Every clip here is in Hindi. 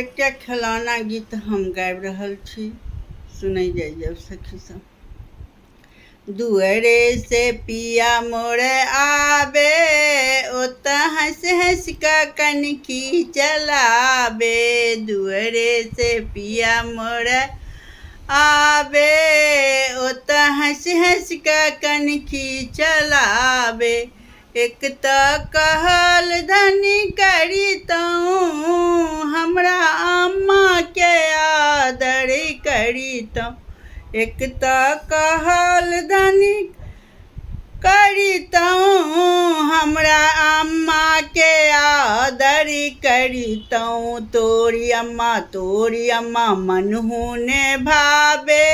एकटा खिलौना गीत हम गाबि रहल छी, सुनै जाइए सखी सब। दुअरे से पिया मोर आबे, ओतऽ हंस हंस कऽ कनखी चलाबे। दुअरे से पिया मोर आबे, ओतऽ हंस हंस कऽ कनखी चलाबे। एक तऽ कहल धनी करितौं, हमरा अम्मा के आदर करितौं। एक तऽ कहल धनी करितौं, हमरा अम्मा के आदर करितौं। तोरी अम्मा मनहु ने भावे,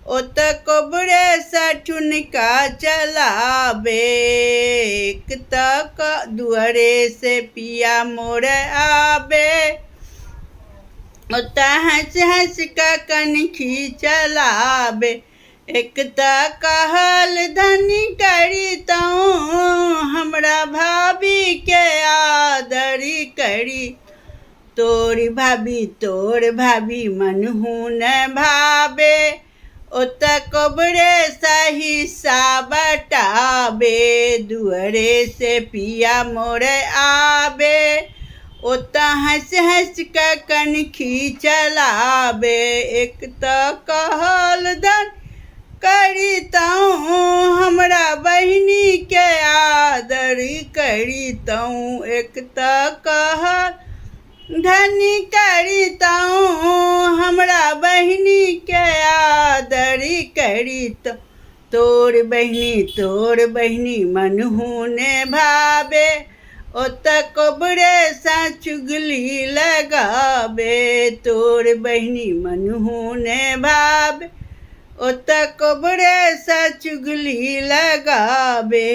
ओतऽ कोबरे सँ ठुनका चलाबे। एक तऽ दुअरे से पिया मोर आबे, ओतऽ हंस हंस कऽ कनखी चलाबे। एक तऽ कहल धनी करितौं, हमरा भाभी के आदर करी। तोर भाभी मनहु न भावे, ओतऽ कोबरे सँ हिस्सा बटाबे। दुअरे से पिया मोर आबे, ओतऽ हंस हंस कऽ कनखी चलाबे। एक तऽ कहल धनी करितौं, हमरा बहिनी के आदर करितौं। एक तऽ कहल धनी करितौं, हमरा बहिनी के आदर करितौं। तोर बहिनी मनहु ने भावे, ओतऽ कोबरे सँ चुगली लगाबे। तोर बहिनी मनहु ने भावे, ओतऽ कोबरे सँ चुगली लगाबे।